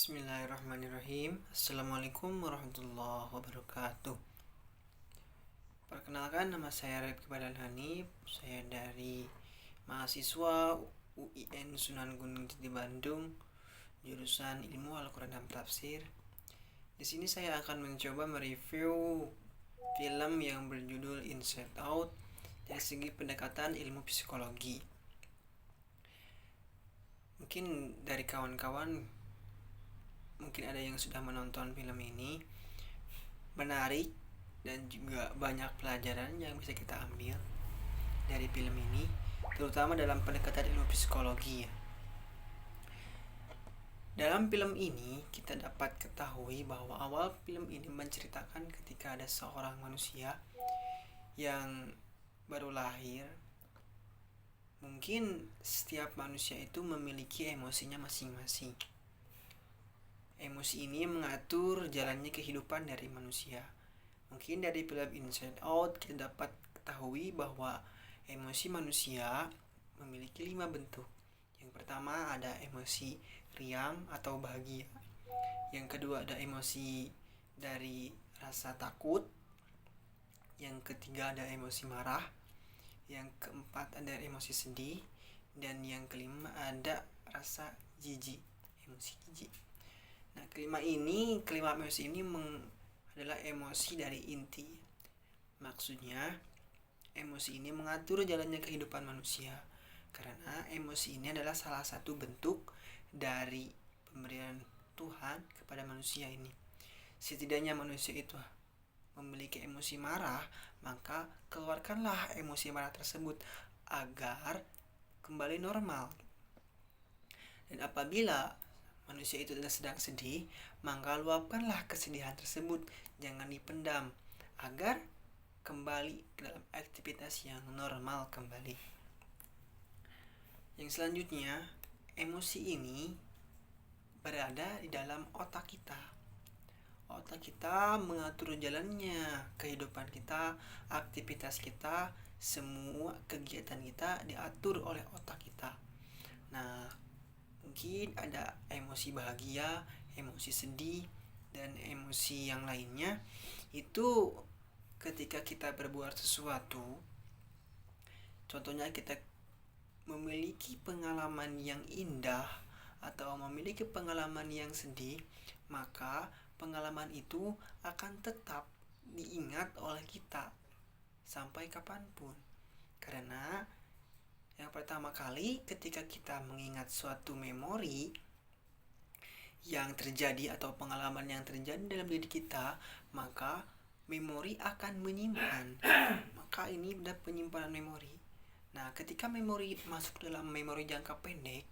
Bismillahirrahmanirrahim. Assalamualaikum warahmatullahi wabarakatuh. Perkenalkan, nama saya Rifki Badal Hanif. Saya dari mahasiswa UIN Sunan Gunung Jati Bandung, jurusan Ilmu Al-Quran dan Tafsir. Di sini saya akan mencoba mereview film yang berjudul Inside Out dari segi pendekatan ilmu psikologi. Mungkin dari kawan-kawan mungkin ada yang sudah menonton film ini. Menarik dan juga banyak pelajaran yang bisa kita ambil dari film ini, terutama dalam pendekatan ilmu psikologi ya. Dalam film ini kita dapat ketahui bahwa awal film ini menceritakan ketika ada seorang manusia yang baru lahir. Mungkin setiap manusia itu memiliki emosinya masing-masing. Emosi ini mengatur jalannya kehidupan dari manusia. Mungkin dari film Inside Out kita dapat ketahui bahwa emosi manusia memiliki 5 bentuk. Yang pertama ada emosi riang atau bahagia. Yang kedua ada emosi dari rasa takut. Yang ketiga ada emosi marah. Yang keempat ada emosi sedih. Dan yang kelima ada rasa jijik, emosi jijik. Nah, kelima emosi ini adalah emosi dari inti. Maksudnya, emosi ini mengatur jalannya kehidupan manusia. Karena emosi ini adalah salah satu bentuk dari pemberian Tuhan kepada manusia ini. Setidaknya manusia itu memiliki emosi marah, maka keluarkanlah emosi marah tersebut agar kembali normal. Dan apabila manusia itu sedang sedih, maka luapkanlah kesedihan tersebut, jangan dipendam, agar kembali ke dalam aktivitas yang normal kembali. Yang selanjutnya, emosi ini berada di dalam otak kita. Otak kita mengatur jalannya kehidupan kita, aktivitas kita, semua kegiatan kita diatur oleh otak kita. Nah, mungkin ada emosi bahagia, emosi sedih, dan emosi yang lainnya. Itu ketika kita berbuat sesuatu, contohnya kita memiliki pengalaman yang indah atau memiliki pengalaman yang sedih, maka pengalaman itu akan tetap diingat oleh kita sampai kapanpun. Karena yang pertama kali ketika kita mengingat suatu memori yang terjadi atau pengalaman yang terjadi dalam diri kita, maka memori akan menyimpan. Maka ini adalah penyimpanan memori. Nah, ketika memori masuk dalam memori jangka pendek,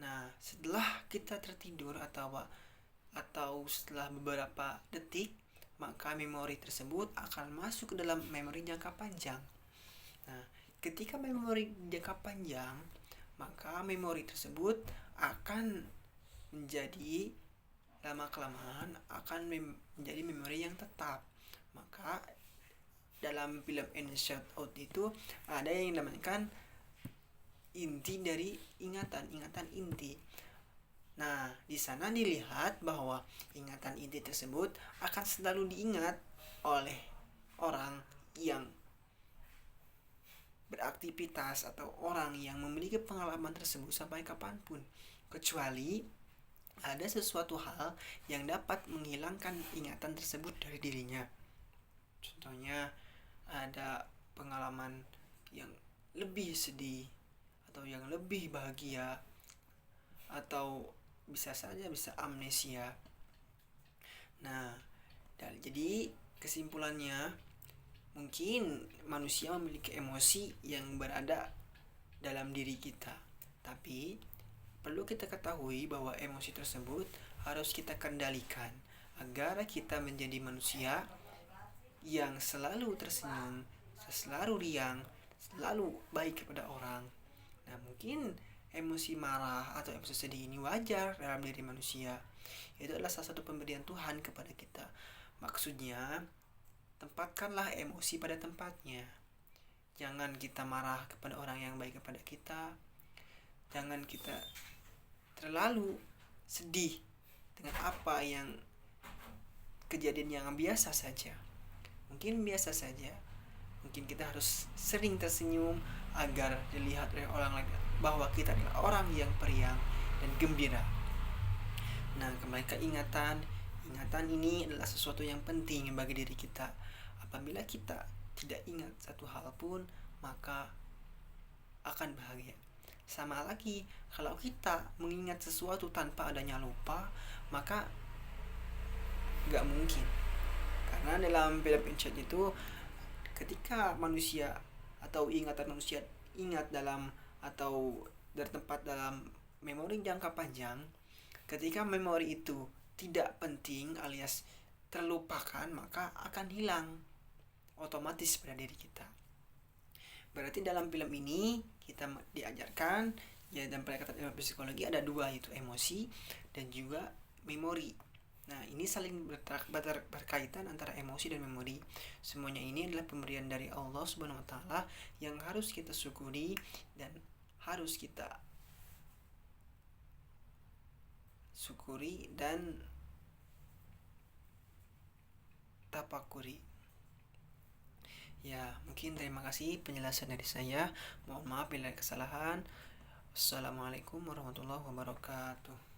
nah setelah kita tertidur atau setelah beberapa detik, maka memori tersebut akan masuk ke dalam memori jangka panjang. Nah, ketika memori jangka panjang, maka memori tersebut akan menjadi lama-kelamaan akan menjadi memori yang tetap. Maka dalam film Inside Out itu ada yang dinamakan inti dari ingatan inti. Nah, di sana dilihat bahwa ingatan inti tersebut akan selalu diingat oleh orang yang beraktivitas atau orang yang memiliki pengalaman tersebut sampai kapanpun, kecuali ada sesuatu hal yang dapat menghilangkan ingatan tersebut dari dirinya. Contohnya ada pengalaman yang lebih sedih atau yang lebih bahagia, atau bisa saja bisa amnesia. Nah, jadi kesimpulannya, mungkin manusia memiliki emosi yang berada dalam diri kita, tapi perlu kita ketahui bahwa emosi tersebut harus kita kendalikan agar kita menjadi manusia yang selalu tersenyum, selalu riang, selalu baik kepada orang. Nah, mungkin emosi marah atau emosi sedih ini wajar dalam diri manusia. Itu adalah salah satu pemberian Tuhan kepada kita. Maksudnya, tempatkanlah emosi pada tempatnya. Jangan kita marah kepada orang yang baik kepada kita. Jangan kita terlalu sedih dengan apa yang kejadian yang biasa saja. Mungkin biasa saja. Mungkin kita harus sering tersenyum agar dilihat oleh orang lain bahwa kita adalah orang yang periang dan gembira. Nah, kembali ke ingatan. Ingatan ini adalah sesuatu yang penting bagi diri kita. Apabila kita tidak ingat satu hal pun, maka akan bahagia. Sama lagi, kalau kita mengingat sesuatu tanpa adanya lupa, maka gak mungkin. Karena dalam film Inside itu, ketika manusia atau ingatan manusia ingat dalam atau bertempat dalam memori jangka panjang, ketika memori itu tidak penting alias terlupakan, maka akan hilang otomatis pada diri kita. Berarti dalam film ini kita diajarkan ya, dalam pendekatan ilmu psikologi ada dua, yaitu emosi dan juga memori. Nah, ini saling berkaitan antara emosi dan memori. Semuanya ini adalah pemberian dari Allah Subhanahu wa taala yang harus kita syukuri dan harus kita syukuri dan tapakuri. Ya, mungkin terima kasih penjelasan dari saya. Mohon maaf bila ada kesalahan. Assalamualaikum warahmatullahi wabarakatuh.